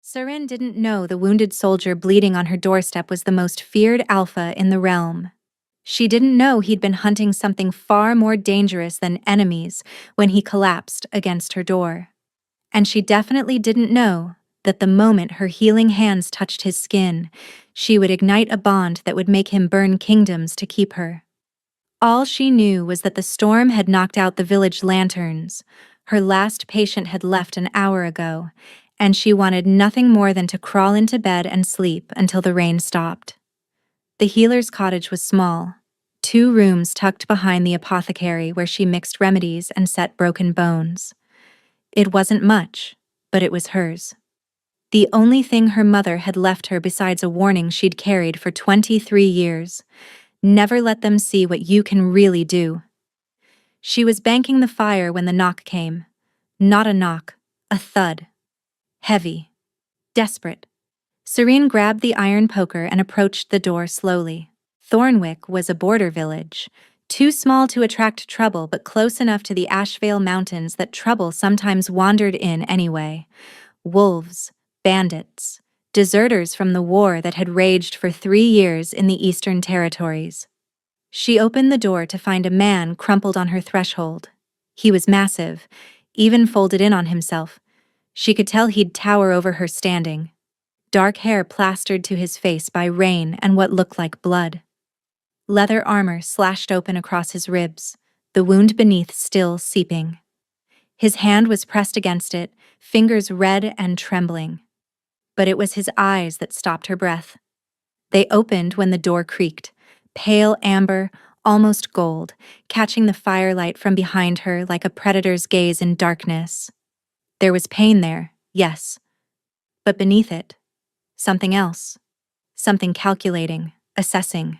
Seren didn't know the wounded soldier bleeding on her doorstep was the most feared alpha in the realm. She didn't know he'd been hunting something far more dangerous than enemies when he collapsed against her door. And she definitely didn't know that the moment her healing hands touched his skin, she would ignite a bond that would make him burn kingdoms to keep her. All she knew was that the storm had knocked out the village lanterns. Her last patient had left an hour ago, and she wanted nothing more than to crawl into bed and sleep until the rain stopped. The healer's cottage was small, 2 rooms tucked behind the apothecary where she mixed remedies and set broken bones. It wasn't much, but it was hers. The only thing her mother had left her besides a warning she'd carried for 23 years. Never let them see what you can really do. She was banking the fire when the knock came. Not a knock, a thud. Heavy. Desperate. Serene grabbed the iron poker and approached the door slowly. Thornwick was a border village, too small to attract trouble but close enough to the Ashvale Mountains that trouble sometimes wandered in anyway. Wolves, bandits, deserters from the war that had raged for 3 years in the Eastern Territories. She opened the door to find a man crumpled on her threshold. He was massive, even folded in on himself. She could tell he'd tower over her standing. Dark hair plastered to his face by rain and what looked like blood. Leather armor slashed open across his ribs, the wound beneath still seeping. His hand was pressed against it, fingers red and trembling. But it was his eyes that stopped her breath. They opened when the door creaked, pale amber, almost gold, catching the firelight from behind her like a predator's gaze in darkness. There was pain there, yes. But beneath it, something else. Something calculating, assessing.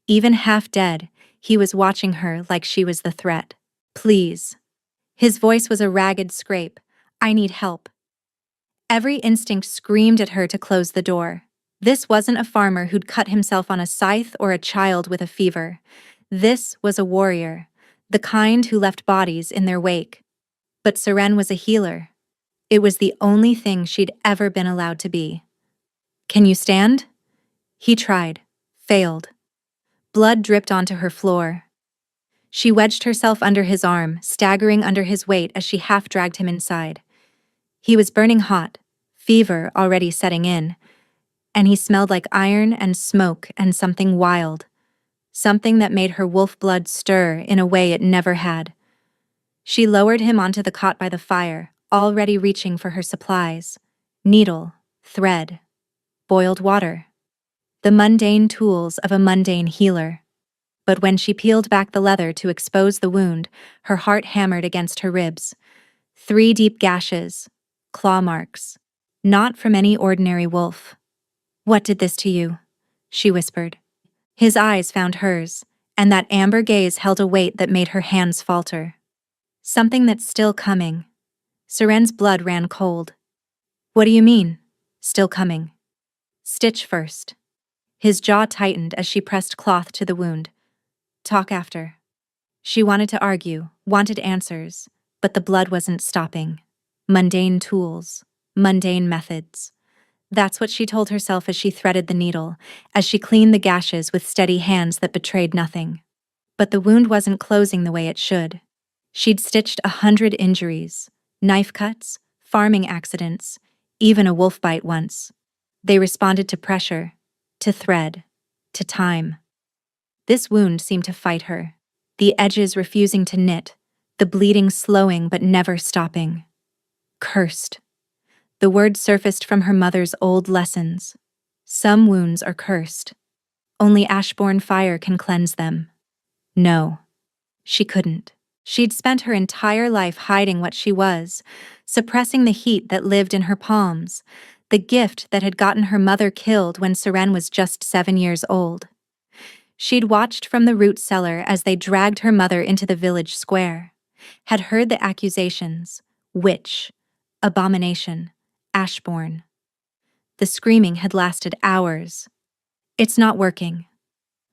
Even half dead, he was watching her like she was the threat. Please. His voice was a ragged scrape. I need help. Every instinct screamed at her to close the door. This wasn't a farmer who'd cut himself on a scythe or a child with a fever. This was a warrior, the kind who left bodies in their wake. But Seren was a healer. It was the only thing she'd ever been allowed to be. Can you stand? He tried, failed. Blood dripped onto her floor. She wedged herself under his arm, staggering under his weight as she half-dragged him inside. He was burning hot, fever already setting in, and he smelled like iron and smoke and something wild, something that made her wolf blood stir in a way it never had. She lowered him onto the cot by the fire, already reaching for her supplies. Needle, thread, boiled water. The mundane tools of a mundane healer. But when she peeled back the leather to expose the wound, her heart hammered against her ribs. 3 deep gashes, claw marks, not from any ordinary wolf. What did this to you? She whispered. His eyes found hers, and that amber gaze held a weight that made her hands falter. Something that's still coming. Seren's blood ran cold. What do you mean, still coming? Stitch first. His jaw tightened as she pressed cloth to the wound. Talk after. She wanted to argue, wanted answers, but the blood wasn't stopping. Mundane tools, mundane methods. That's what she told herself as she threaded the needle, as she cleaned the gashes with steady hands that betrayed nothing. But the wound wasn't closing the way it should. She'd stitched 100 injuries, knife cuts, farming accidents, even a wolf bite once. They responded to pressure, to thread, to time. This wound seemed to fight her, the edges refusing to knit, the bleeding slowing but never stopping. Cursed. The word surfaced from her mother's old lessons. Some wounds are cursed. Only Ashbourne fire can cleanse them. No, she couldn't. She'd spent her entire life hiding what she was, suppressing the heat that lived in her palms, the gift that had gotten her mother killed when Seren was just 7 years old. She'd watched from the root cellar as they dragged her mother into the village square, had heard the accusations, witch, abomination, Ashbourne. The screaming had lasted hours. It's not working.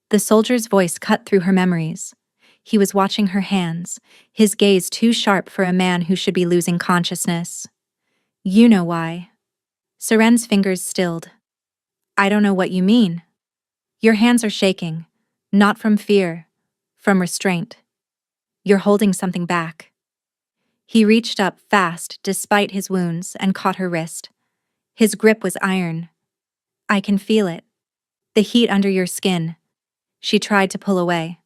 The soldier's voice cut through her memories. He was watching her hands, his gaze too sharp for a man who should be losing consciousness. You know why. Seren's fingers stilled. I don't know what you mean. Your hands are shaking, not from fear, from restraint. You're holding something back. He reached up fast despite his wounds and caught her wrist. His grip was iron. I can feel it. The heat under your skin. She tried to pull away.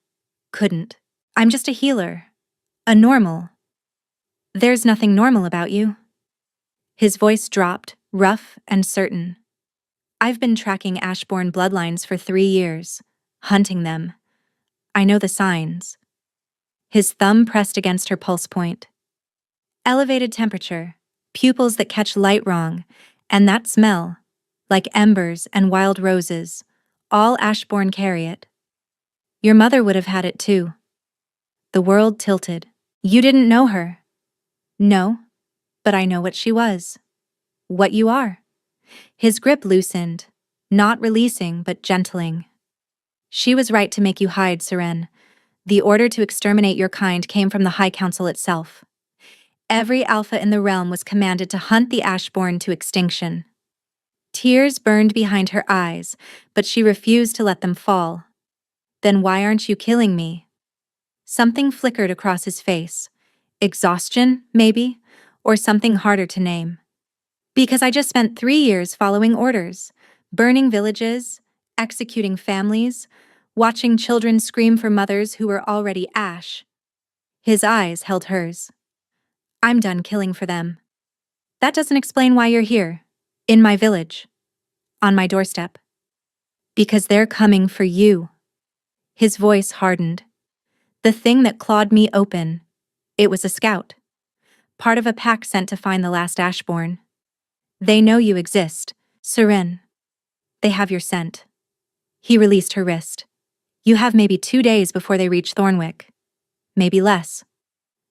Couldn't. I'm just a healer. A normal. There's nothing normal about you. His voice dropped, rough and certain. I've been tracking Ashbourne bloodlines for 3 years, hunting them. I know the signs. His thumb pressed against her pulse point. Elevated temperature, pupils that catch light wrong, and that smell, like embers and wild roses, all Ashbourne carry it. Your mother would have had it too. The world tilted. You didn't know her. No, but I know what she was. What you are. His grip loosened, not releasing but gentling. She was right to make you hide, Seren. The order to exterminate your kind came from the High Council itself. Every alpha in the realm was commanded to hunt the Ashbourne to extinction. Tears burned behind her eyes, but she refused to let them fall. Then why aren't you killing me? Something flickered across his face. Exhaustion, maybe, or something harder to name. Because I just spent 3 years following orders, burning villages, executing families, watching children scream for mothers who were already ash. His eyes held hers. I'm done killing for them. That doesn't explain why you're here, in my village, on my doorstep. Because they're coming for you. His voice hardened. The thing that clawed me open, it was a scout. Part of a pack sent to find the last Ashbourne. They know you exist, Seren. They have your scent. He released her wrist. You have maybe 2 days before they reach Thornwick. Maybe less.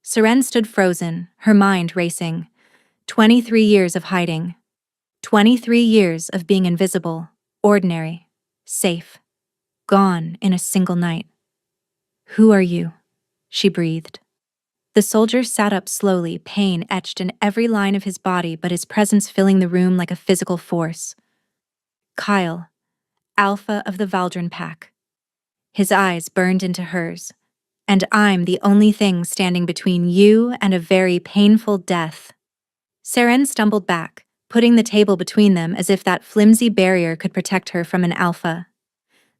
Seren stood frozen, her mind racing. 23 years of hiding. 23 years of being invisible, ordinary, safe. Gone in a single night. Who are you? She breathed. The soldier sat up slowly, pain etched in every line of his body, but his presence filling the room like a physical force. Kyle, Alpha of the Valdrin Pack. His eyes burned into hers. And I'm the only thing standing between you and a very painful death. Seren stumbled back, putting the table between them as if that flimsy barrier could protect her from an alpha.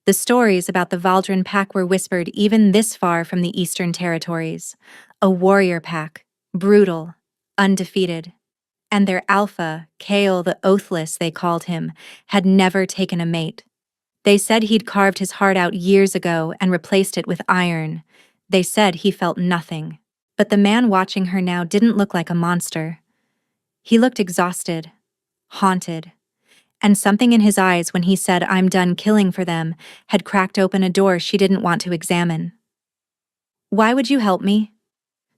The stories about the Valdrin Pack were whispered even this far from the Eastern Territories. A warrior pack, brutal, undefeated. And their alpha, Kale the Oathless they called him, had never taken a mate. They said he'd carved his heart out years ago and replaced it with iron. They said he felt nothing. But the man watching her now didn't look like a monster. He looked exhausted, haunted. And something in his eyes when he said, I'm done killing for them, had cracked open a door she didn't want to examine. Why would you help me?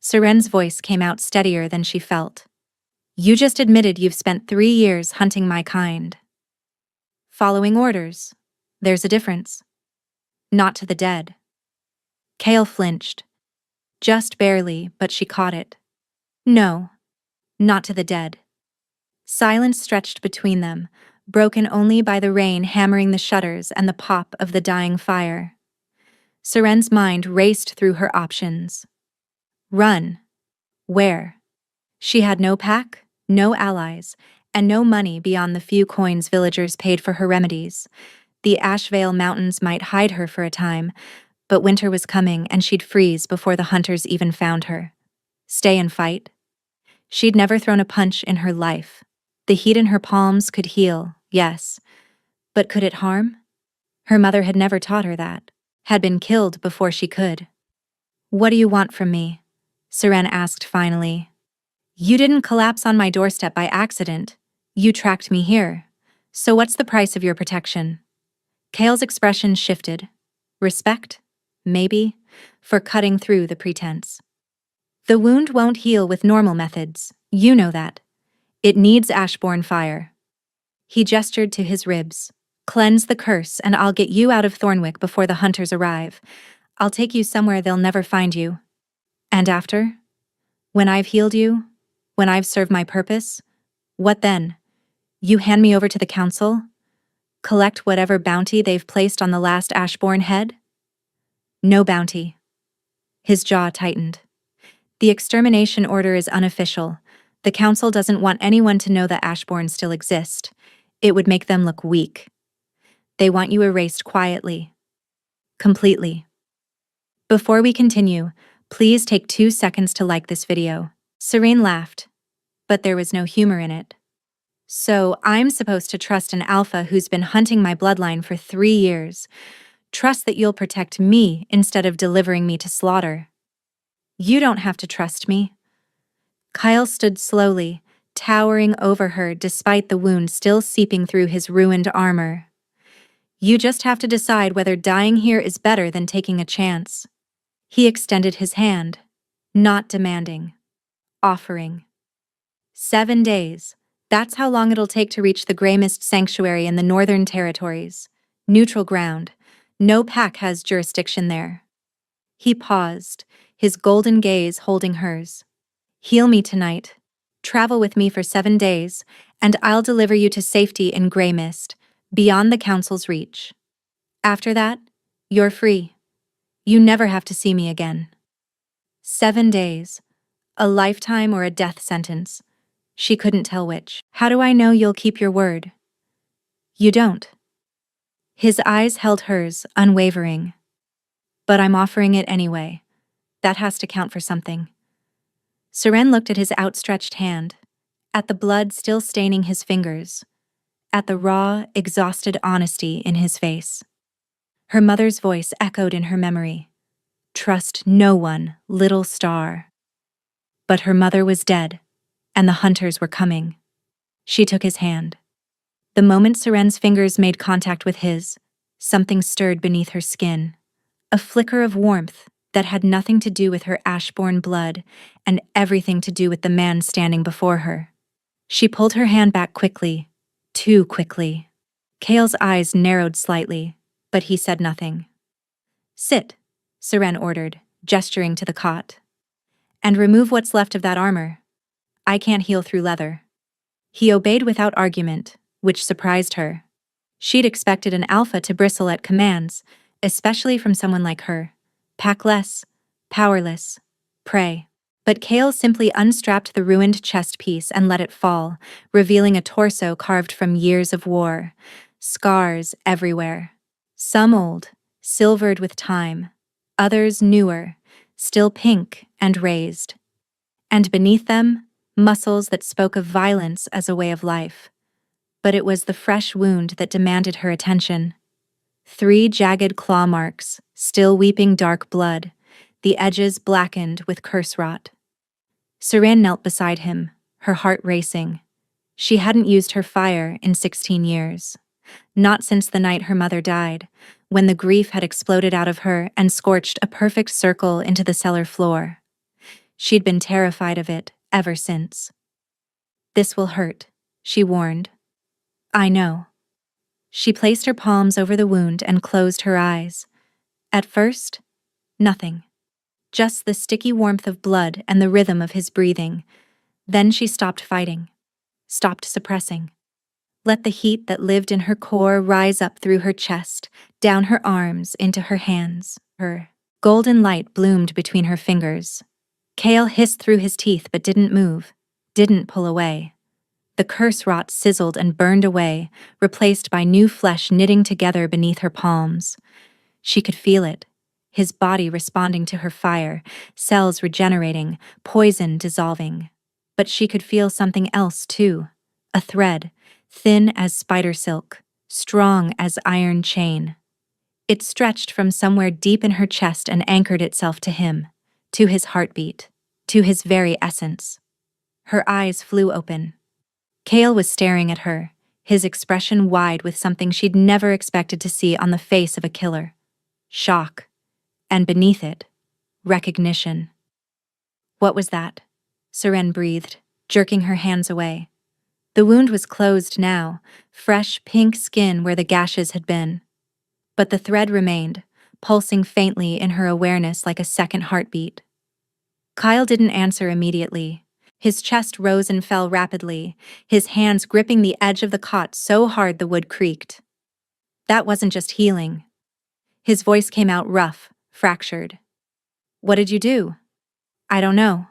Seren's voice came out steadier than she felt. You just admitted you've spent 3 years hunting my kind. Following orders. There's a difference. Not to the dead. Kale flinched. Just barely, but she caught it. No, not to the dead. Silence stretched between them, broken only by the rain hammering the shutters and the pop of the dying fire. Seren's mind raced through her options. Run. Where? She had no pack, no allies, and no money beyond the few coins villagers paid for her remedies. The Ashvale Mountains might hide her for a time, but winter was coming and she'd freeze before the hunters even found her. Stay and fight? She'd never thrown a punch in her life. The heat in her palms could heal, yes. But could it harm? Her mother had never taught her that. Had been killed before she could. What do you want from me? Seren asked finally. You didn't collapse on my doorstep by accident. You tracked me here. So what's the price of your protection? Kale's expression shifted. Respect? Maybe, for cutting through the pretense. The wound won't heal with normal methods, you know that. It needs Ashbourne fire. He gestured to his ribs. Cleanse the curse and I'll get you out of Thornwick before the hunters arrive. I'll take you somewhere they'll never find you. And after? When I've healed you? When I've served my purpose? What then? You hand me over to the council? Collect whatever bounty they've placed on the last Ashbourne head? No bounty. His jaw tightened. The extermination order is unofficial. The council doesn't want anyone to know that Ashbourne still exist. It would make them look weak. They want you erased quietly. Completely. Before we continue, please take 2 seconds to like this video. Serene laughed, but there was no humor in it. So I'm supposed to trust an alpha who's been hunting my bloodline for 3 years. Trust that you'll protect me instead of delivering me to slaughter. You don't have to trust me. Kyle stood slowly, towering over her despite the wound still seeping through his ruined armor. You just have to decide whether dying here is better than taking a chance. He extended his hand, not demanding, offering. 7 days. That's how long it'll take to reach the Grey Mist Sanctuary in the Northern Territories. Neutral ground. No pack has jurisdiction there. He paused, his golden gaze holding hers. Heal me tonight. Travel with me for 7 days, and I'll deliver you to safety in Grey Mist, beyond the council's reach. After that, you're free. You never have to see me again. 7 days. A lifetime or a death sentence. She couldn't tell which. How do I know you'll keep your word? You don't. His eyes held hers, unwavering. But I'm offering it anyway. That has to count for something. Seren looked at his outstretched hand, at the blood still staining his fingers, at the raw, exhausted honesty in his face. Her mother's voice echoed in her memory. Trust no one, little star. But her mother was dead, and the hunters were coming. She took his hand. The moment Seren's fingers made contact with his, something stirred beneath her skin. A flicker of warmth that had nothing to do with her Ashbourne blood and everything to do with the man standing before her. She pulled her hand back quickly, too quickly. Kale's eyes narrowed slightly, but he said nothing. Sit, Seren ordered, gesturing to the cot. And remove what's left of that armor. I can't heal through leather. He obeyed without argument, which surprised her. She'd expected an alpha to bristle at commands, especially from someone like her. Pack less, powerless, prey. But Kale simply unstrapped the ruined chest piece and let it fall, revealing a torso carved from years of war. Scars everywhere. Some old, silvered with time. Others newer, still pink and raised. And beneath them, muscles that spoke of violence as a way of life. But it was the fresh wound that demanded her attention. 3 jagged claw marks, still weeping dark blood, the edges blackened with curse rot. Seren knelt beside him, her heart racing. She hadn't used her fire in 16 years. Not since the night her mother died, when the grief had exploded out of her and scorched a perfect circle into the cellar floor. She'd been terrified of it ever since. This will hurt, she warned. I know. She placed her palms over the wound and closed her eyes. At first, nothing. Just the sticky warmth of blood and the rhythm of his breathing. Then she stopped fighting, stopped suppressing. Let the heat that lived in her core rise up through her chest, down her arms, into her hands. Her golden light bloomed between her fingers. Kale hissed through his teeth but didn't move, didn't pull away. The curse rot sizzled and burned away, replaced by new flesh knitting together beneath her palms. She could feel it, his body responding to her fire, cells regenerating, poison dissolving. But she could feel something else too, a thread, thin as spider silk, strong as iron chain. It stretched from somewhere deep in her chest and anchored itself to him, to his heartbeat, to his very essence. Her eyes flew open. Kale was staring at her, his expression wide with something she'd never expected to see on the face of a killer. Shock. And beneath it, recognition. What was that? Seren breathed, jerking her hands away. The wound was closed now, fresh pink skin where the gashes had been. But the thread remained, pulsing faintly in her awareness like a second heartbeat. Kyle didn't answer immediately. His chest rose and fell rapidly, his hands gripping the edge of the cot so hard the wood creaked. That wasn't just healing. His voice came out rough, fractured. What did you do? I don't know.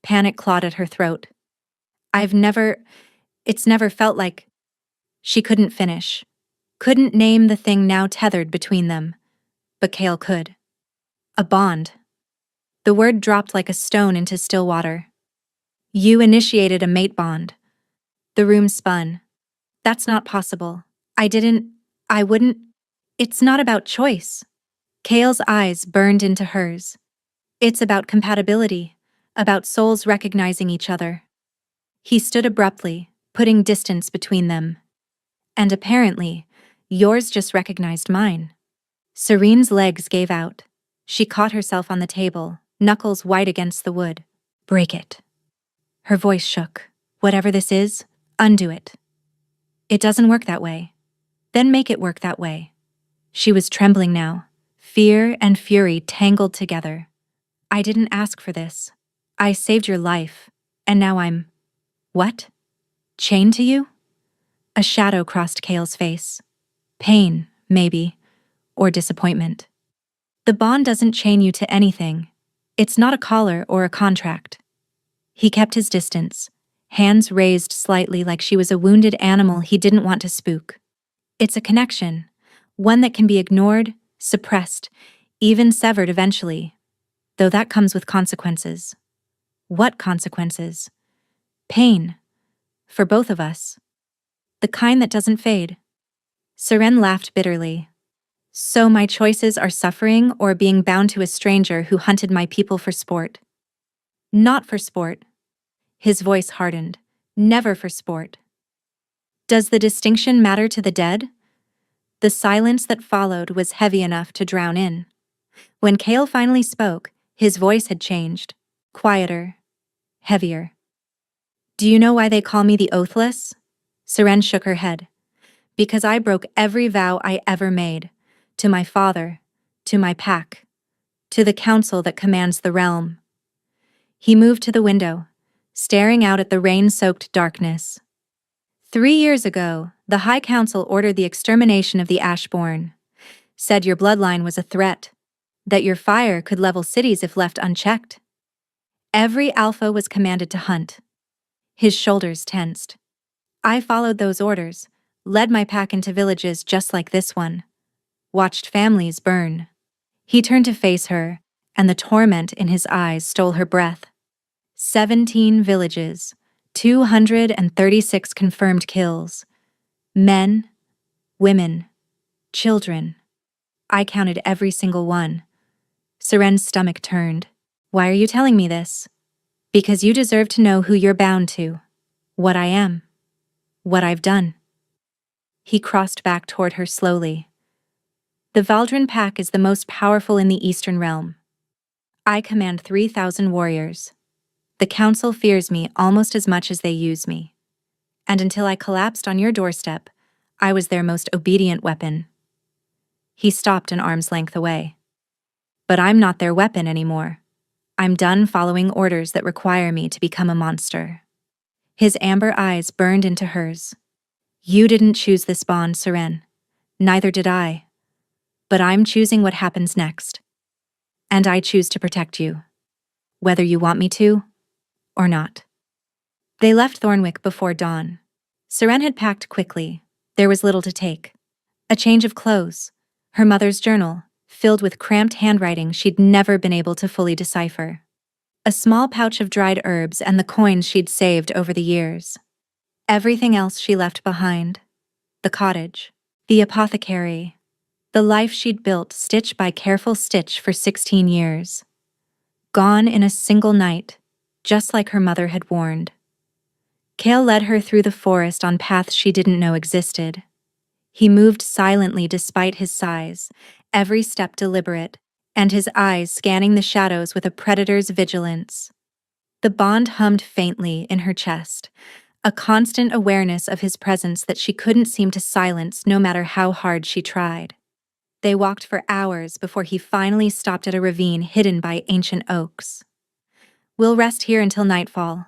Panic clawed at her throat. It's never felt like. She couldn't finish. Couldn't name the thing now tethered between them. But Cale could. A bond. The word dropped like a stone into still water. You initiated a mate bond. The room spun. That's not possible. I wouldn't. It's not about choice. Cale's eyes burned into hers. It's about compatibility, about souls recognizing each other. He stood abruptly, putting distance between them. And apparently, yours just recognized mine. Serene's legs gave out. She caught herself on the table, knuckles white against the wood. Break it. Her voice shook. Whatever this is, undo it. It doesn't work that way. Then make it work that way. She was trembling now, fear and fury tangled together. I didn't ask for this. I saved your life, and now I'm… What? Chained to you? A shadow crossed Cale's face. Pain, maybe, or disappointment. The bond doesn't chain you to anything. It's not a collar or a contract. He kept his distance, hands raised slightly like she was a wounded animal he didn't want to spook. It's a connection, one that can be ignored, suppressed, even severed eventually, though that comes with consequences. What consequences? Pain. For both of us. The kind that doesn't fade. Serene laughed bitterly. So my choices are suffering or being bound to a stranger who hunted my people for sport. Not for sport. His voice hardened. Never for sport. Does the distinction matter to the dead? The silence that followed was heavy enough to drown in. When Cale finally spoke, his voice had changed. Quieter. Heavier. Do you know why they call me the Oathless? Serene shook her head. Because I broke every vow I ever made. To my father. To my pack. To the council that commands the realm. He moved to the window, staring out at the rain-soaked darkness. 3 years ago, the High Council ordered the extermination of the Ashborn. Said your bloodline was a threat. That your fire could level cities if left unchecked. Every alpha was commanded to hunt. His shoulders tensed. I followed those orders, led my pack into villages just like this one. Watched families burn. He turned to face her, and the torment in his eyes stole her breath. 17 villages, 236 confirmed kills. Men, women, children. I counted every single one. Serene's stomach turned. Why are you telling me this? Because you deserve to know who you're bound to. What I am. What I've done. He crossed back toward her slowly. The Valdrin Pack is the most powerful in the Eastern Realm. I command 3,000 warriors. The Council fears me almost as much as they use me. And until I collapsed on your doorstep, I was their most obedient weapon. He stopped an arm's length away. But I'm not their weapon anymore. I'm done following orders that require me to become a monster. His amber eyes burned into hers. You didn't choose this bond, Serene. Neither did I. But I'm choosing what happens next. And I choose to protect you. Whether you want me to, or not. They left Thornwick before dawn. Serene had packed quickly. There was little to take. A change of clothes. Her mother's journal, filled with cramped handwriting she'd never been able to fully decipher. A small pouch of dried herbs and the coins she'd saved over the years. Everything else she left behind. The cottage. The apothecary. The life she'd built stitch by careful stitch for 16 years. Gone in a single night, just like her mother had warned. Cale led her through the forest on paths she didn't know existed. He moved silently despite his size, every step deliberate, and his eyes scanning the shadows with a predator's vigilance. The bond hummed faintly in her chest, a constant awareness of his presence that she couldn't seem to silence no matter how hard she tried. They walked for hours before he finally stopped at a ravine hidden by ancient oaks. We'll rest here until nightfall.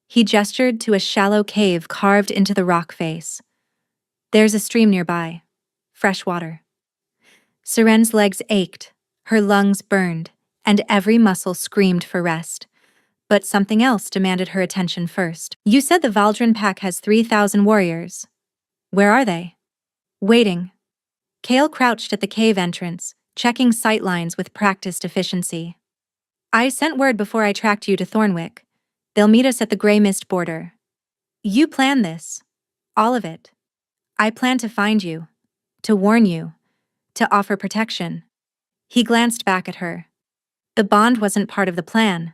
He gestured to a shallow cave carved into the rock face. There's a stream nearby. Fresh water. Seren's legs ached, her lungs burned, and every muscle screamed for rest. But something else demanded her attention first. You said the Valdrin pack has 3,000 warriors. Where are they? Waiting. Kale crouched at the cave entrance, checking sightlines with practiced efficiency. I sent word before I tracked you to Thornwick. They'll meet us at the Grey Mist border. You planned this. All of it. I planned to find you. To warn you. To offer protection. He glanced back at her. The bond wasn't part of the plan.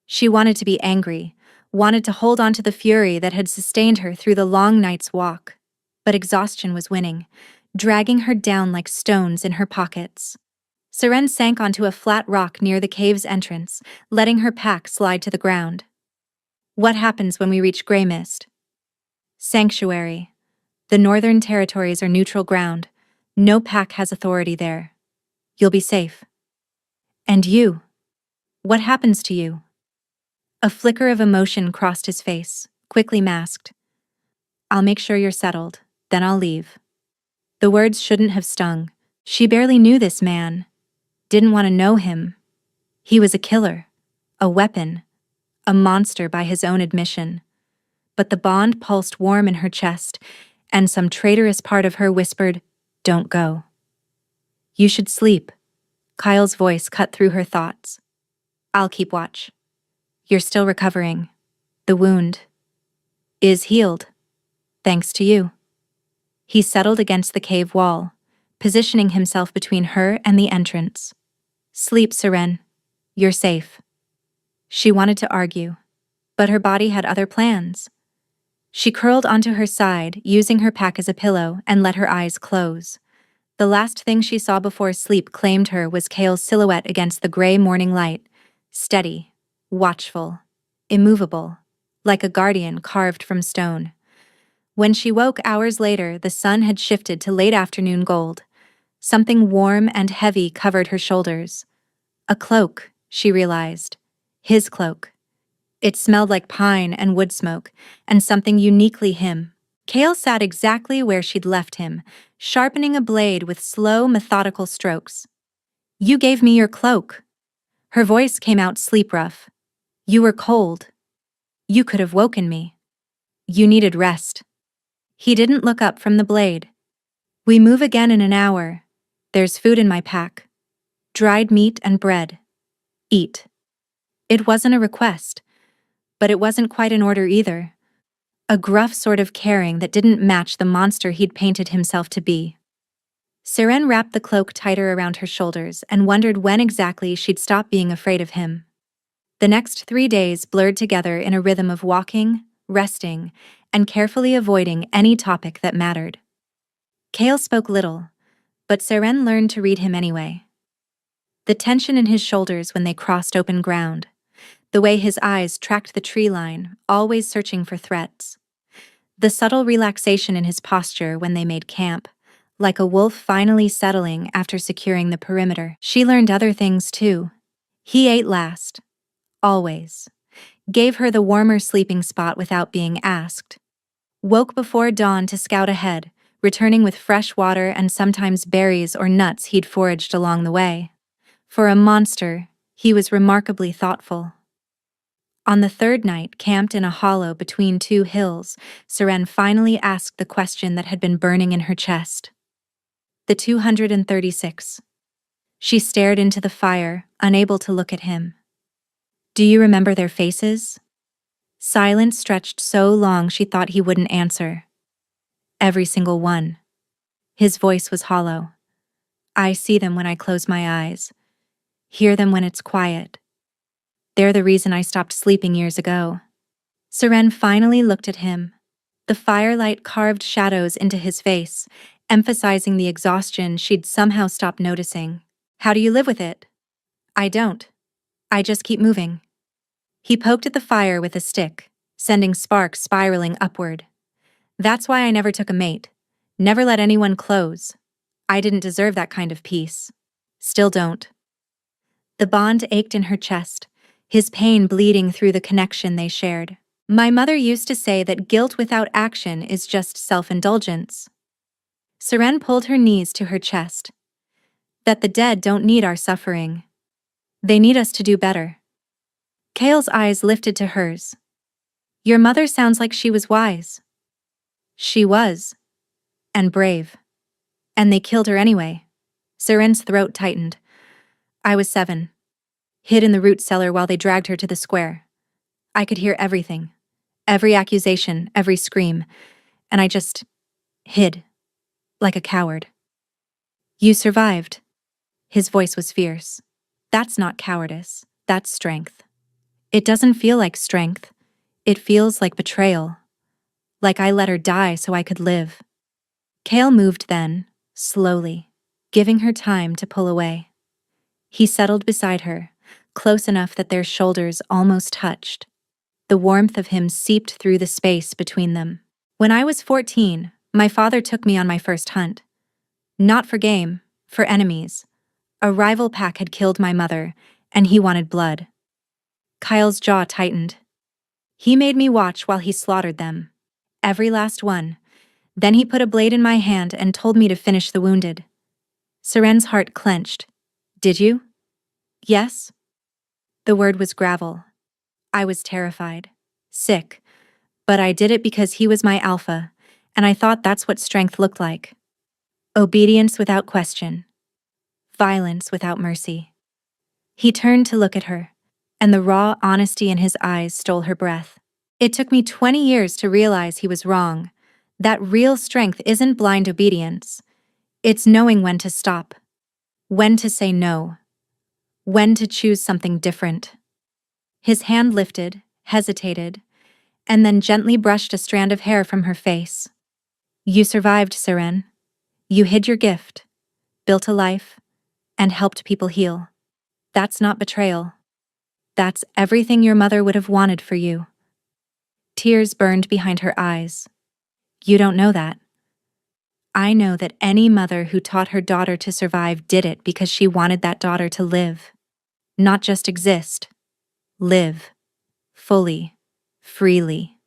She wanted to be angry, wanted to hold on to the fury that had sustained her through the long night's walk. But exhaustion was winning, dragging her down like stones in her pockets. Seren sank onto a flat rock near the cave's entrance, letting her pack slide to the ground. What happens when we reach Grey Mist? Sanctuary. The Northern Territories are neutral ground. No pack has authority there. You'll be safe. And you? What happens to you? A flicker of emotion crossed his face, quickly masked. I'll make sure you're settled, then I'll leave. The words shouldn't have stung. She barely knew this man. Didn't want to know him. He was a killer, a weapon, a monster by his own admission. But the bond pulsed warm in her chest, and some traitorous part of her whispered, "Don't go." You should sleep. Kyle's voice cut through her thoughts. I'll keep watch. You're still recovering. The wound is healed, thanks to you. He settled against the cave wall, positioning himself between her and the entrance. Sleep, Seren. You're safe. She wanted to argue, but her body had other plans. She curled onto her side, using her pack as a pillow, and let her eyes close. The last thing she saw before sleep claimed her was Kale's silhouette against the gray morning light, steady, watchful, immovable, like a guardian carved from stone. When she woke hours later, the sun had shifted to late afternoon gold. Something warm and heavy covered her shoulders. A cloak, she realized. His cloak. It smelled like pine and wood smoke, and something uniquely him. Kale sat exactly where she'd left him, sharpening a blade with slow, methodical strokes. You gave me your cloak. Her voice came out sleep-rough. You were cold. You could have woken me. You needed rest. He didn't look up from the blade. We move again in an hour. There's food in my pack. Dried meat and bread. Eat. It wasn't a request, but it wasn't quite an order either. A gruff sort of caring that didn't match the monster he'd painted himself to be. Seren wrapped the cloak tighter around her shoulders and wondered when exactly she'd stop being afraid of him. The next 3 days blurred together in a rhythm of walking, resting, and carefully avoiding any topic that mattered. Kale spoke little, but Seren learned to read him anyway. The tension in his shoulders when they crossed open ground, the way his eyes tracked the tree line, always searching for threats. The subtle relaxation in his posture when they made camp, like a wolf finally settling after securing the perimeter. She learned other things too. He ate last. Always. Gave her the warmer sleeping spot without being asked. Woke before dawn to scout ahead, returning with fresh water and sometimes berries or nuts he'd foraged along the way. For a monster, he was remarkably thoughtful. On the third night, camped in a hollow between 2 hills, Seren finally asked the question that had been burning in her chest. The 236. She stared into the fire, unable to look at him. Do you remember their faces? Silence stretched so long she thought he wouldn't answer. Every single one. His voice was hollow. I see them when I close my eyes. Hear them when it's quiet. They're the reason I stopped sleeping years ago. Seren finally looked at him. The firelight carved shadows into his face, emphasizing the exhaustion she'd somehow stopped noticing. How do you live with it? I don't. I just keep moving. He poked at the fire with a stick, sending sparks spiraling upward. That's why I never took a mate. Never let anyone close. I didn't deserve that kind of peace. Still don't. The bond ached in her chest, his pain bleeding through the connection they shared. My mother used to say that guilt without action is just self-indulgence. Seren pulled her knees to her chest. That the dead don't need our suffering. They need us to do better. Kale's eyes lifted to hers. Your mother sounds like she was wise. She was. And brave. And they killed her anyway. Seren's throat tightened. I was 7. Hid in the root cellar while they dragged her to the square. I could hear everything. Every accusation, every scream. And I just hid. Like a coward. You survived. His voice was fierce. That's not cowardice. That's strength. It doesn't feel like strength. It feels like betrayal. Like I let her die so I could live. Kale moved then, slowly, giving her time to pull away. He settled beside her, close enough that their shoulders almost touched. The warmth of him seeped through the space between them. When I was 14, my father took me on my first hunt. Not for game, for enemies. A rival pack had killed my mother, and he wanted blood. Kyle's jaw tightened. He made me watch while he slaughtered them. Every last one. Then he put a blade in my hand and told me to finish the wounded. Seren's heart clenched. Did you? Yes? The word was gravel. I was terrified. Sick. But I did it because he was my alpha, and I thought that's what strength looked like. Obedience without question. Violence without mercy. He turned to look at her, and the raw honesty in his eyes stole her breath. It took me 20 years to realize he was wrong. That real strength isn't blind obedience. It's knowing when to stop. When to say no. When to choose something different. His hand lifted, hesitated, and then gently brushed a strand of hair from her face. You survived, Seren. You hid your gift, built a life, and helped people heal. That's not betrayal. That's everything your mother would have wanted for you. Tears burned behind her eyes. You don't know that. I know that any mother who taught her daughter to survive did it because she wanted that daughter to live. Not just exist. Live. Fully. Freely.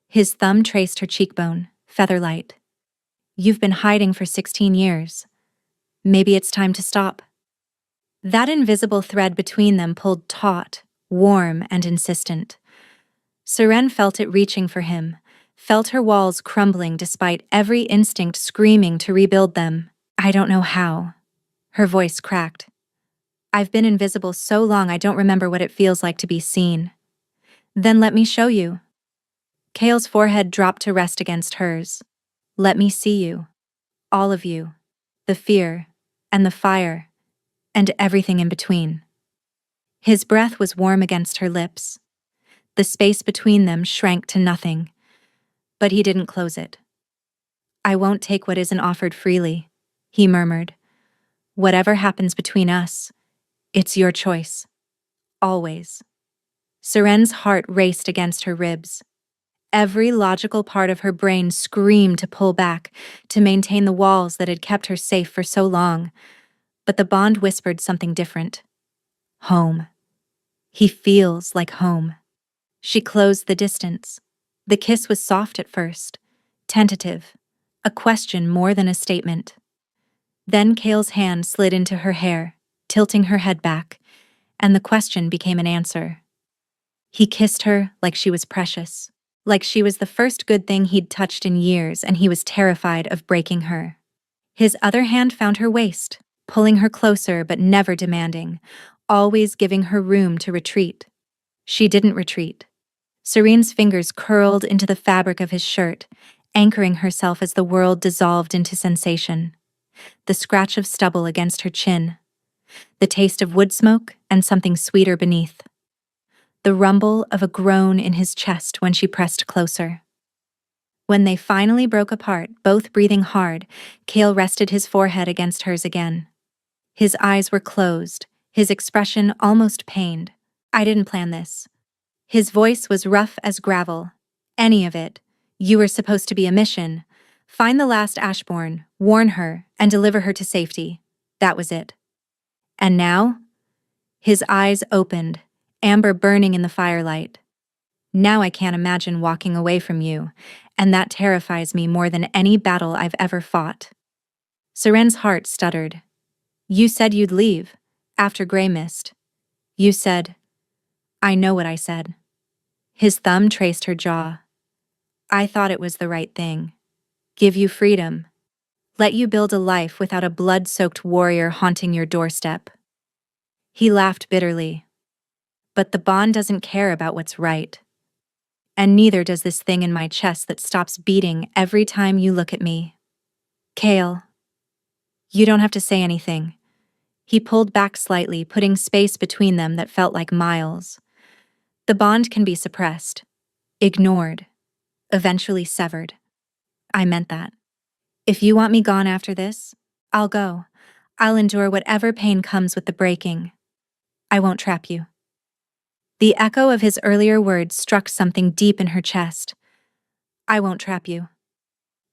His thumb traced her cheekbone, featherlight. You've been hiding for 16 years. Maybe it's time to stop. That invisible thread between them pulled taut, warm, and insistent. Seren felt it reaching for him, felt her walls crumbling despite every instinct screaming to rebuild them. I don't know how. Her voice cracked. I've been invisible so long I don't remember what it feels like to be seen. Then let me show you. Kale's forehead dropped to rest against hers. Let me see you. All of you. The fear, and the fire, and everything in between. His breath was warm against her lips. The space between them shrank to nothing, but he didn't close it. I won't take what isn't offered freely, he murmured. Whatever happens between us, it's your choice. Always. Seren's heart raced against her ribs. Every logical part of her brain screamed to pull back, to maintain the walls that had kept her safe for so long. But the bond whispered something different. Home. He feels like home. She closed the distance. The kiss was soft at first, tentative, a question more than a statement. Then Kale's hand slid into her hair, tilting her head back, and the question became an answer. He kissed her like she was precious, like she was the first good thing he'd touched in years, and he was terrified of breaking her. His other hand found her waist, pulling her closer but never demanding, always giving her room to retreat. She didn't retreat. Seren's fingers curled into the fabric of his shirt, anchoring herself as the world dissolved into sensation. The scratch of stubble against her chin. The taste of wood smoke and something sweeter beneath. The rumble of a groan in his chest when she pressed closer. When they finally broke apart, both breathing hard, Kale rested his forehead against hers again. His eyes were closed, his expression almost pained. I didn't plan this. His voice was rough as gravel. Any of it. You were supposed to be a mission. Find the last Ashbourne, warn her, and deliver her to safety. That was it. And now? His eyes opened, amber burning in the firelight. Now I can't imagine walking away from you, and that terrifies me more than any battle I've ever fought. Seren's heart stuttered. You said you'd leave, after Grey Mist. You said, I know what I said. His thumb traced her jaw. I thought it was the right thing. Give you freedom. Let you build a life without a blood-soaked warrior haunting your doorstep. He laughed bitterly. But the bond doesn't care about what's right. And neither does this thing in my chest that stops beating every time you look at me. Chaol. You don't have to say anything. He pulled back slightly, putting space between them that felt like miles. The bond can be suppressed, ignored, eventually severed. I meant that. If you want me gone after this, I'll go. I'll endure whatever pain comes with the breaking. I won't trap you. The echo of his earlier words struck something deep in her chest. I won't trap you.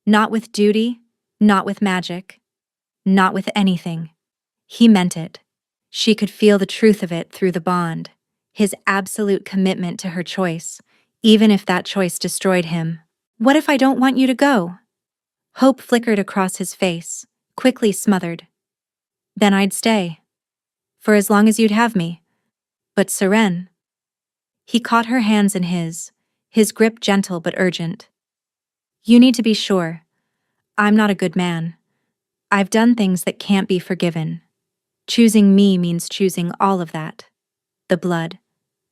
Not with duty, not with magic, not with anything. He meant it. She could feel the truth of it through the bond, his absolute commitment to her choice, even if that choice destroyed him. What if I don't want you to go? Hope flickered across his face, quickly smothered. Then I'd stay. For as long as you'd have me. But Seren. He caught her hands in his grip gentle but urgent. You need to be sure. I'm not a good man. I've done things that can't be forgiven. Choosing me means choosing all of that. The blood,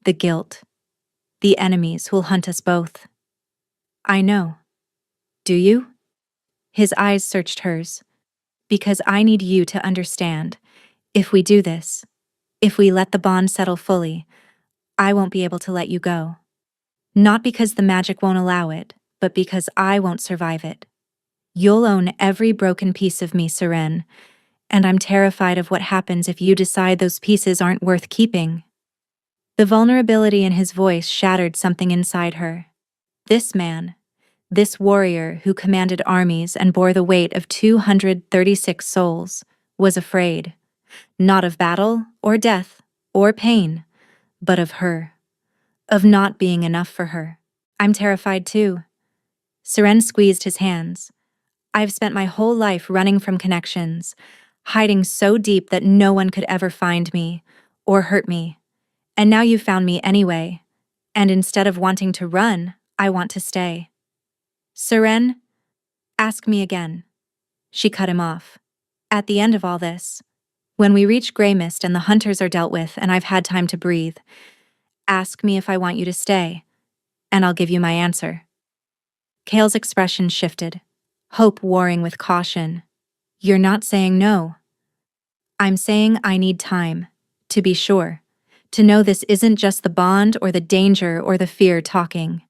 the guilt, the enemies who'll hunt us both. I know. Do you? His eyes searched hers. Because I need you to understand. If we do this, if we let the bond settle fully, I won't be able to let you go. Not because the magic won't allow it, but because I won't survive it. You'll own every broken piece of me, Seren, and I'm terrified of what happens if you decide those pieces aren't worth keeping. The vulnerability in his voice shattered something inside her. This man, this warrior who commanded armies and bore the weight of 236 souls, was afraid. Not of battle, or death, or pain, but of her. Of not being enough for her. I'm terrified too. Seren squeezed his hands. I've spent my whole life running from connections, hiding so deep that no one could ever find me, or hurt me. And now you found me anyway. And instead of wanting to run, I want to stay. Seren, ask me again. She cut him off. At the end of all this, when we reach Grey Mist and the hunters are dealt with and I've had time to breathe, ask me if I want you to stay, and I'll give you my answer. Chaol's expression shifted, hope warring with caution. You're not saying no. I'm saying I need time, to be sure, to know this isn't just the bond or the danger or the fear talking.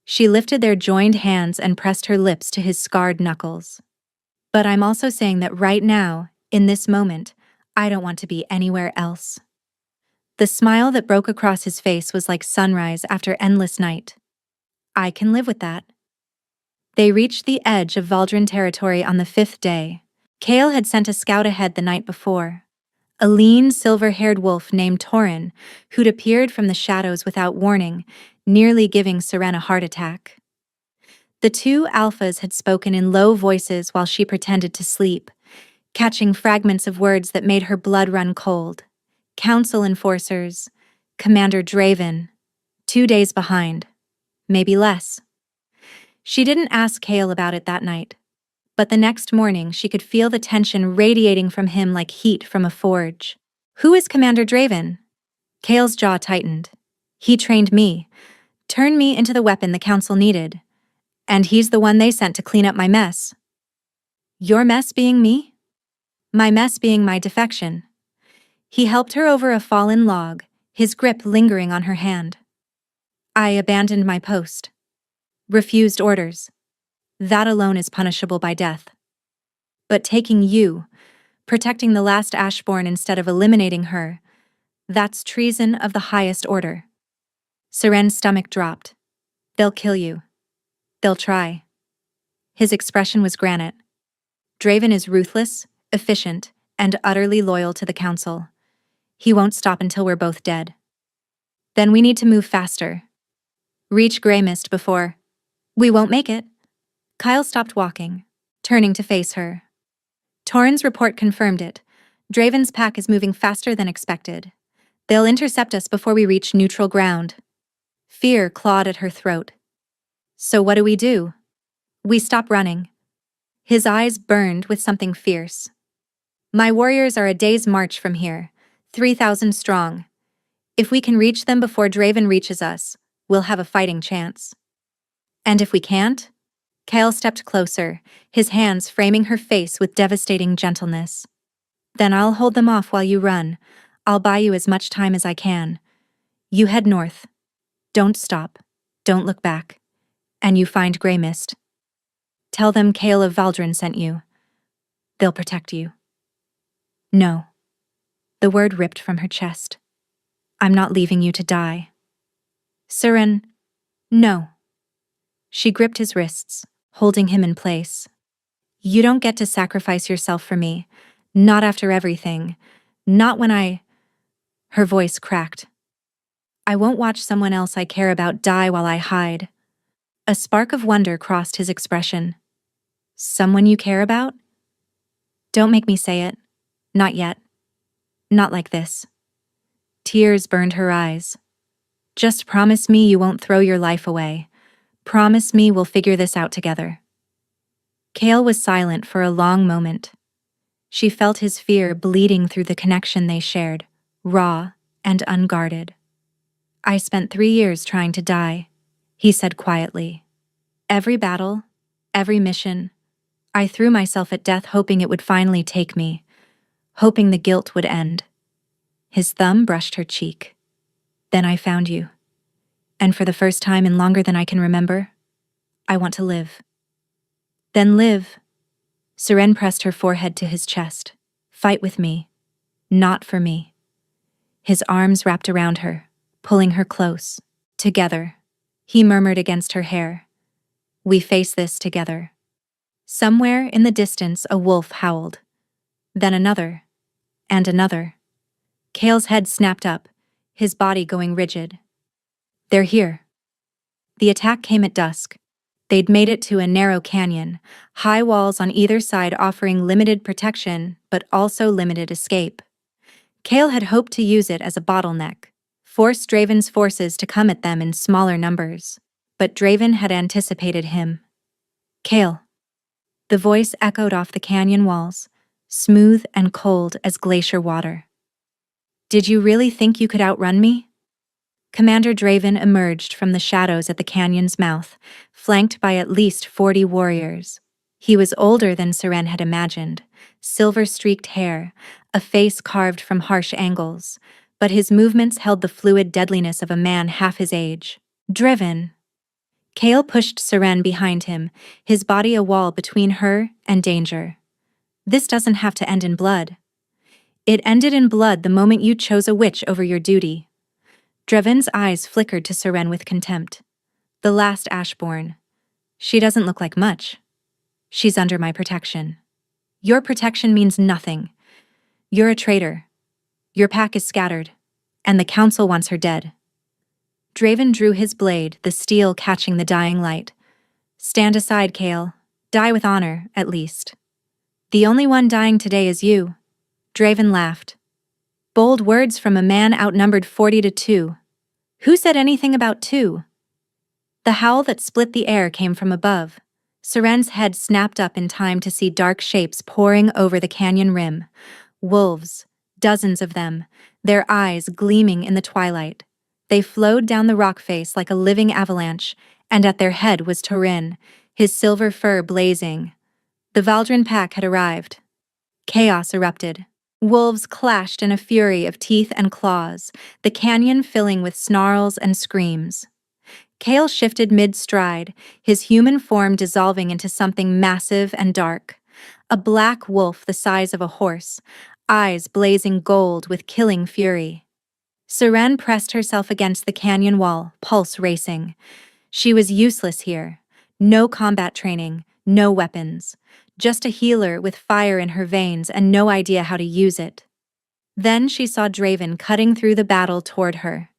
She lifted their joined hands and pressed her lips to his scarred knuckles. But I'm also saying that right now, in this moment, I don't want to be anywhere else. The smile that broke across his face was like sunrise after endless night. I can live with that. They reached the edge of Valdrin territory on the 5th day. Chaol had sent a scout ahead the night before. A lean, silver-haired wolf named Torin, who'd appeared from the shadows without warning, nearly giving Seren a heart attack. The two alphas had spoken in low voices while she pretended to sleep, catching fragments of words that made her blood run cold. Council enforcers, Commander Draven, 2 days behind, maybe less. She didn't ask Chaol about it that night, but the next morning she could feel the tension radiating from him like heat from a forge. Who is Commander Draven? Chaol's jaw tightened. He trained me, turned me into the weapon the council needed, and he's the one they sent to clean up my mess. Your mess being me? My mess being my defection. He helped her over a fallen log, his grip lingering on her hand. I abandoned my post. Refused orders. That alone is punishable by death. But taking you, protecting the last Ashborn instead of eliminating her, that's treason of the highest order. Seren's stomach dropped. They'll kill you. They'll try. His expression was granite. Draven is ruthless, efficient, and utterly loyal to the council. He won't stop until we're both dead. Then we need to move faster. Reach Grey Mist before. We won't make it. Kyle stopped walking, turning to face her. Torin's report confirmed it. Draven's pack is moving faster than expected. They'll intercept us before we reach neutral ground. Fear clawed at her throat. So what do? We stop running. His eyes burned with something fierce. My warriors are a day's march from here, 3,000 strong. If we can reach them before Draven reaches us, we'll have a fighting chance. And if we can't? Kale stepped closer, his hands framing her face with devastating gentleness. Then I'll hold them off while you run. I'll buy you as much time as I can. You head north. Don't stop. Don't look back. And you find Grey Mist. Tell them Kale of Valdrin sent you. They'll protect you. No. The word ripped from her chest. I'm not leaving you to die. Seren, no. She gripped his wrists, holding him in place. You don't get to sacrifice yourself for me. Not after everything. Not when I... Her voice cracked. I won't watch someone else I care about die while I hide. A spark of wonder crossed his expression. Someone you care about? Don't make me say it. Not yet. Not like this. Tears burned her eyes. Just promise me you won't throw your life away. Promise me we'll figure this out together. Kale was silent for a long moment. She felt his fear bleeding through the connection they shared, raw and unguarded. I spent 3 years trying to die, he said quietly. Every battle, every mission, I threw myself at death hoping it would finally take me, hoping the guilt would end. His thumb brushed her cheek. Then I found you. And for the first time in longer than I can remember, I want to live. Then live. Seren pressed her forehead to his chest. Fight with me. Not for me. His arms wrapped around her, pulling her close. Together. He murmured against her hair. We face this together. Somewhere in the distance a wolf howled. Then another. And another. Kale's head snapped up, his body going rigid. They're here. The attack came at dusk. They'd made it to a narrow canyon, high walls on either side offering limited protection, but also limited escape. Kale had hoped to use it as a bottleneck, force Draven's forces to come at them in smaller numbers. But Draven had anticipated him. Kale. The voice echoed off the canyon walls, smooth and cold as glacier water. Did you really think you could outrun me? Commander Draven emerged from the shadows at the canyon's mouth, flanked by at least 40 warriors. He was older than Seren had imagined, silver-streaked hair, a face carved from harsh angles, but his movements held the fluid deadliness of a man half his age. Driven. Kale pushed Seren behind him, his body a wall between her and danger. This doesn't have to end in blood. It ended in blood the moment you chose a witch over your duty. Draven's eyes flickered to Seren with contempt. The last Ashborn. She doesn't look like much. She's under my protection. Your protection means nothing. You're a traitor. Your pack is scattered, and the council wants her dead. Draven drew his blade, the steel catching the dying light. Stand aside, Kale. Die with honor, at least. The only one dying today is you. Draven laughed. Bold words from a man outnumbered 40-2. Who said anything about 2? The howl that split the air came from above. Seren's head snapped up in time to see dark shapes pouring over the canyon rim. Wolves, dozens of them, their eyes gleaming in the twilight. They flowed down the rock face like a living avalanche, and at their head was Torin, his silver fur blazing. The Valdrin pack had arrived. Chaos erupted. Wolves clashed in a fury of teeth and claws, the canyon filling with snarls and screams. Kale shifted mid-stride, his human form dissolving into something massive and dark. A black wolf the size of a horse, eyes blazing gold with killing fury. Seren pressed herself against the canyon wall, pulse racing. She was useless here. No combat training, no weapons. Just a healer with fire in her veins and no idea how to use it. Then she saw Draven cutting through the battle toward her.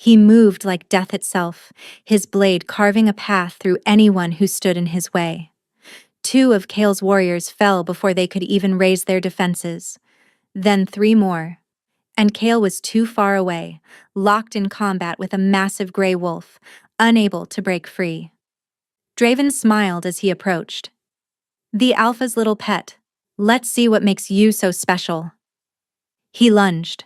He moved like death itself, his blade carving a path through anyone who stood in his way. 2 of Kale's warriors fell before they could even raise their defenses. Then 3 more. And Kale was too far away, locked in combat with a massive gray wolf, unable to break free. Draven smiled as he approached. "The Alpha's little pet. Let's see what makes you so special." He lunged.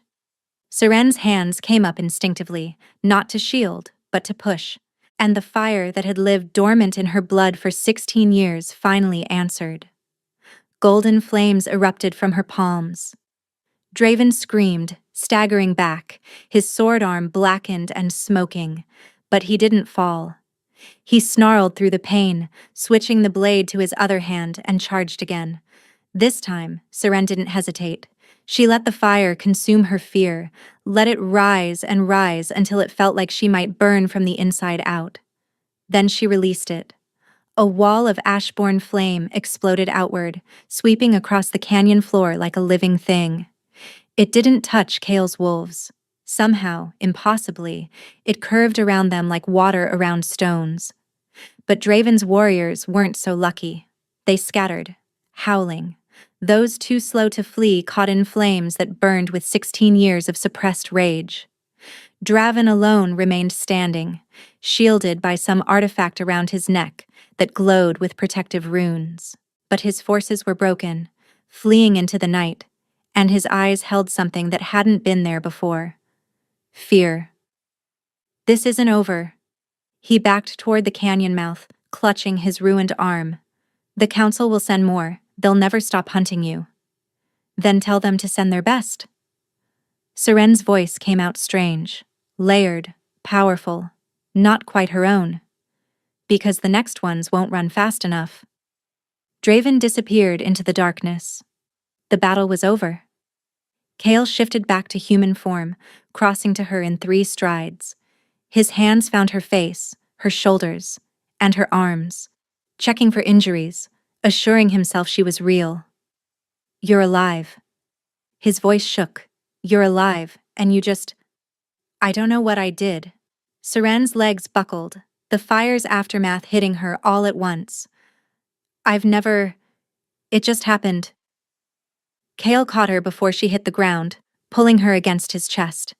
Siren's hands came up instinctively, not to shield, but to push, and the fire that had lived dormant in her blood for 16 years finally answered. Golden flames erupted from her palms. Draven screamed, staggering back, his sword arm blackened and smoking, but he didn't fall. He snarled through the pain, switching the blade to his other hand and charged again. This time, Siren didn't hesitate. She let the fire consume her fear, let it rise and rise until it felt like she might burn from the inside out. Then she released it. A wall of ashborn flame exploded outward, sweeping across the canyon floor like a living thing. It didn't touch Kale's wolves. Somehow, impossibly, it curved around them like water around stones. But Draven's warriors weren't so lucky. They scattered, howling. Those too slow to flee caught in flames that burned with 16 years of suppressed rage. Draven alone remained standing, shielded by some artifact around his neck that glowed with protective runes. But his forces were broken, fleeing into the night, and his eyes held something that hadn't been there before. Fear. "This isn't over." He backed toward the canyon mouth, clutching his ruined arm. "The council will send more. They'll never stop hunting you." "Then tell them to send their best." Siren's voice came out strange, layered, powerful, not quite her own. "Because the next ones won't run fast enough." Draven disappeared into the darkness. The battle was over. Kale shifted back to human form, crossing to her in 3 strides. His hands found her face, her shoulders, and her arms, checking for injuries, assuring himself she was real. "You're alive." His voice shook. "You're alive, and you just—" "I don't know what I did." Siren's legs buckled, the fire's aftermath hitting her all at once. "I've never— It just happened." Kale caught her before she hit the ground, pulling her against his chest.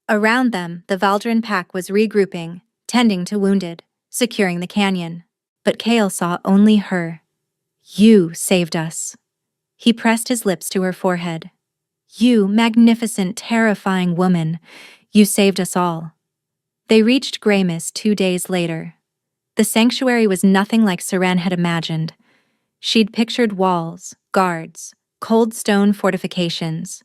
Around them, the Valdrin pack was regrouping, tending to wounded, securing the canyon. But Kale saw only her. "You saved us." He pressed his lips to her forehead. "You magnificent, terrifying woman. You saved us all." They reached Greymis 2 days later. The sanctuary was nothing like Siren had imagined. She'd pictured walls, guards, cold stone fortifications.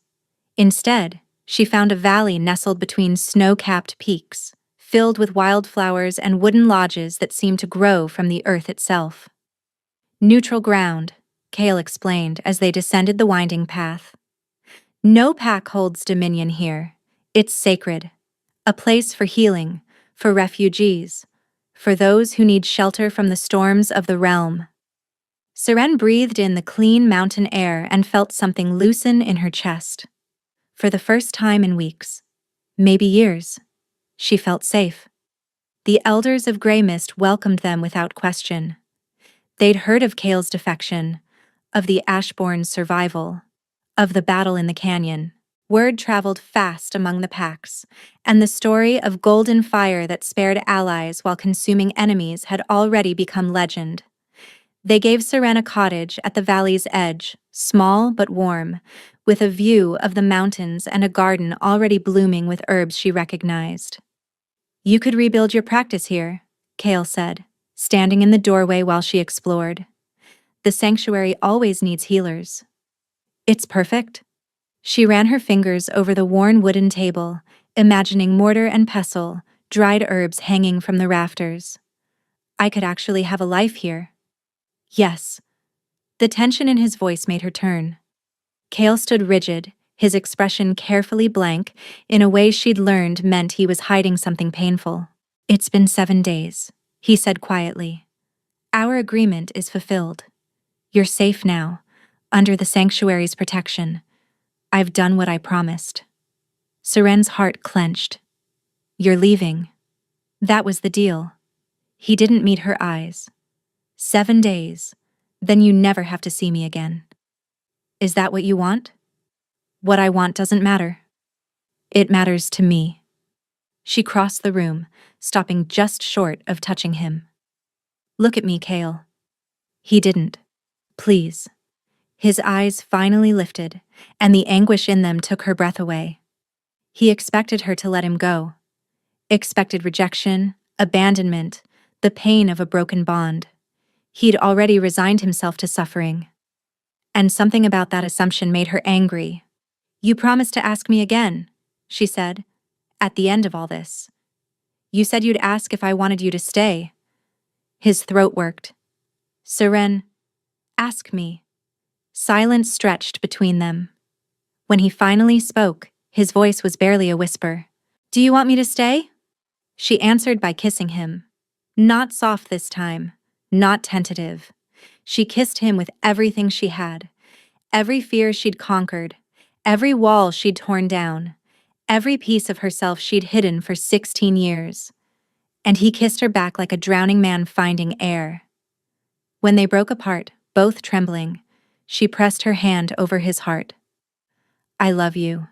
Instead, she found a valley nestled between snow-capped peaks, filled with wildflowers and wooden lodges that seemed to grow from the earth itself. "Neutral ground," Kale explained as they descended the winding path. "No pack holds dominion here. It's sacred. A place for healing, for refugees, for those who need shelter from the storms of the realm." Siren breathed in the clean mountain air and felt something loosen in her chest. For the first time in weeks, maybe years, she felt safe. The elders of Greymist welcomed them without question. They'd heard of Kale's defection, of the Ashborn's survival, of the battle in the canyon. Word traveled fast among the packs, and the story of golden fire that spared allies while consuming enemies had already become legend. They gave Siren a cottage at the valley's edge, small but warm, with a view of the mountains and a garden already blooming with herbs she recognized. "You could rebuild your practice here," Kale said, standing in the doorway while she explored. "The sanctuary always needs healers." "It's perfect." She ran her fingers over the worn wooden table, imagining mortar and pestle, dried herbs hanging from the rafters. "I could actually have a life here." "Yes." The tension in his voice made her turn. Kale stood rigid, his expression carefully blank, in a way she'd learned meant he was hiding something painful. "It's been 7 days," he said quietly. "Our agreement is fulfilled. You're safe now, under the sanctuary's protection. I've done what I promised." Siren's heart clenched. You're leaving. That was the deal. He didn't meet her eyes. 7 days. Then you never have to see me again. Is that what you want? What I want doesn't matter. It matters to me. She crossed the room, stopping just short of touching him. Look at me, Cale. He didn't. Please. His eyes finally lifted, and the anguish in them took her breath away. He expected her to let him go. Expected rejection, abandonment, the pain of a broken bond. He'd already resigned himself to suffering. And something about that assumption made her angry. You promised to ask me again, she said, at the end of all this. You said you'd ask if I wanted you to stay. His throat worked. Seren, ask me. Silence stretched between them. When he finally spoke, his voice was barely a whisper. Do you want me to stay? She answered by kissing him. Not soft this time, not tentative. She kissed him with everything she had. Every fear she'd conquered, every wall she'd torn down, every piece of herself she'd hidden for 16 years. And he kissed her back like a drowning man finding air. When they broke apart, both trembling, she pressed her hand over his heart. I love you.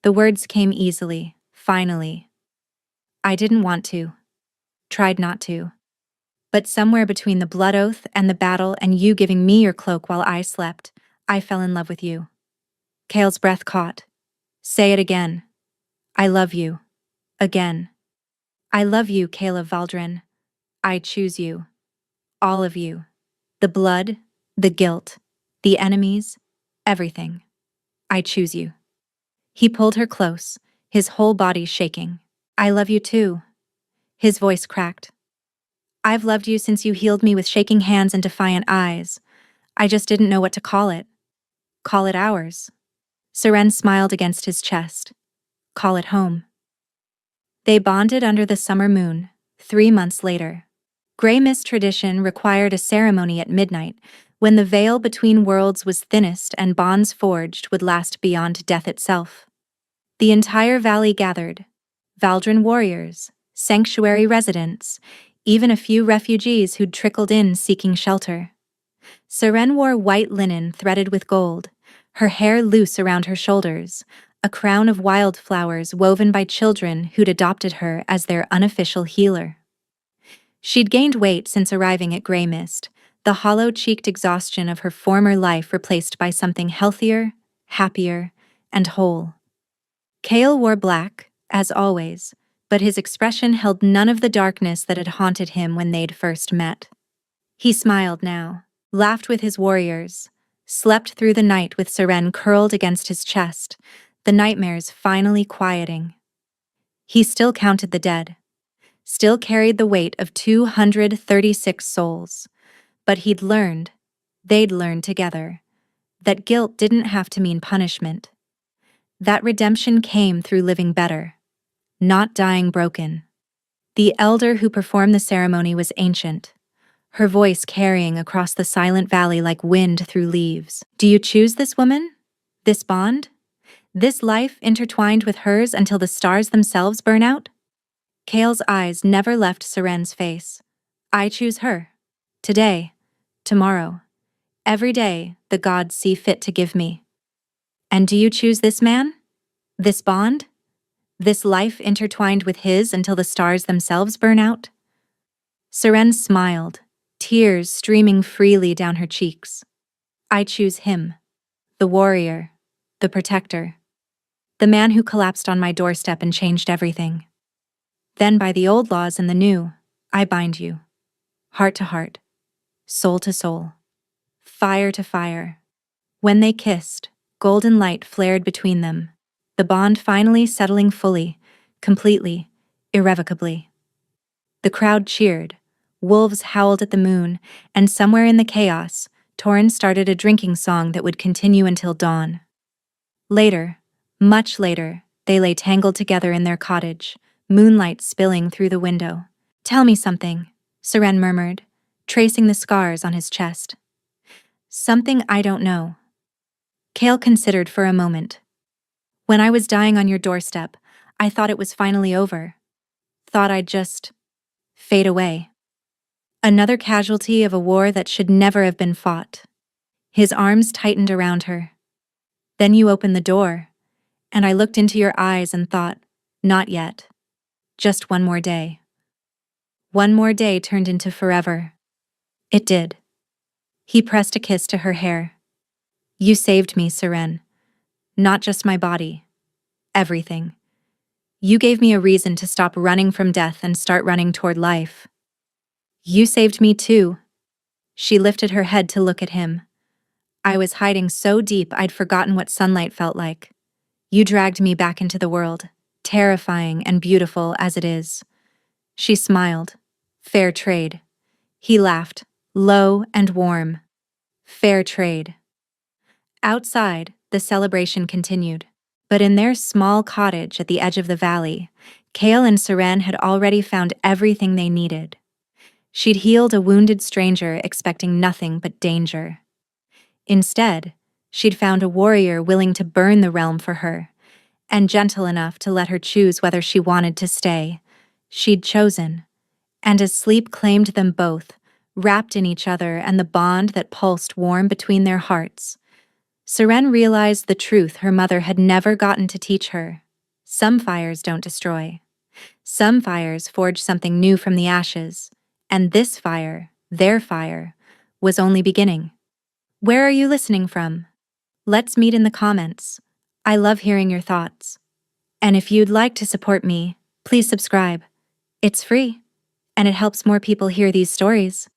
The words came easily, finally. I didn't want to. Tried not to. But somewhere between the blood oath and the battle and you giving me your cloak while I slept, I fell in love with you. Cale's breath caught. Say it again. I love you. Again. I love you, Cale of Valdren. I choose you. All of you. The blood, the guilt, the enemies, everything. I choose you. He pulled her close, his whole body shaking. I love you too. His voice cracked. I've loved you since you healed me with shaking hands and defiant eyes. I just didn't know what to call it. Call it ours. Seren smiled against his chest. Call it home. They bonded under the summer moon, 3 months later. Grey Mist tradition required a ceremony at midnight, when the veil between worlds was thinnest and bonds forged would last beyond death itself. The entire valley gathered. Valdren warriors, sanctuary residents, even a few refugees who'd trickled in seeking shelter. Seren wore white linen threaded with gold, her hair loose around her shoulders, a crown of wildflowers woven by children who'd adopted her as their unofficial healer. She'd gained weight since arriving at Grey Mist, the hollow-cheeked exhaustion of her former life replaced by something healthier, happier, and whole. Cale wore black, as always, but his expression held none of the darkness that had haunted him when they'd first met. He smiled now, laughed with his warriors, slept through the night with Seren curled against his chest, the nightmares finally quieting. He still counted the dead, still carried the weight of 236 souls, but they'd learned together, that guilt didn't have to mean punishment. That redemption came through living better, not dying broken. The elder who performed the ceremony was ancient, her voice carrying across the silent valley like wind through leaves. Do you choose this woman? This bond? This life intertwined with hers until the stars themselves burn out? Cale's eyes never left Seren's face. I choose her. Today. Tomorrow. Every day the gods see fit to give me. And do you choose this man? This bond? This life intertwined with his until the stars themselves burn out? Seren smiled, tears streaming freely down her cheeks. I choose him. The warrior. The protector. The man who collapsed on my doorstep and changed everything. Then by the old laws and the new, I bind you. Heart to heart. Soul to soul. Fire to fire. When they kissed, golden light flared between them, the bond finally settling fully, completely, irrevocably. The crowd cheered, wolves howled at the moon, and somewhere in the chaos, Torrin started a drinking song that would continue until dawn. Later, much later, they lay tangled together in their cottage, moonlight spilling through the window. Tell me something, Seren murmured, tracing the scars on his chest. Something I don't know. Cale considered for a moment. When I was dying on your doorstep, I thought it was finally over. Thought I'd just fade away. Another casualty of a war that should never have been fought. His arms tightened around her. Then you opened the door, and I looked into your eyes and thought, not yet. Just one more day. One more day turned into forever. It did. He pressed a kiss to her hair. You saved me, Seren. Not just my body. Everything. You gave me a reason to stop running from death and start running toward life. You saved me too. She lifted her head to look at him. I was hiding so deep I'd forgotten what sunlight felt like. You dragged me back into the world, terrifying and beautiful as it is. She smiled. Fair trade. He laughed, low and warm. Fair trade. Outside, the celebration continued. But in their small cottage at the edge of the valley, Kale and Seren had already found everything they needed. She'd healed a wounded stranger expecting nothing but danger. Instead, she'd found a warrior willing to burn the realm for her, and gentle enough to let her choose whether she wanted to stay. She'd chosen. And as sleep claimed them both, wrapped in each other and the bond that pulsed warm between their hearts, Seren realized the truth her mother had never gotten to teach her. Some fires don't destroy. Some fires forge something new from the ashes, and this fire, their fire, was only beginning. Where are you listening from? Let's meet in the comments. I love hearing your thoughts. And if you'd like to support me, please subscribe. It's free, and it helps more people hear these stories.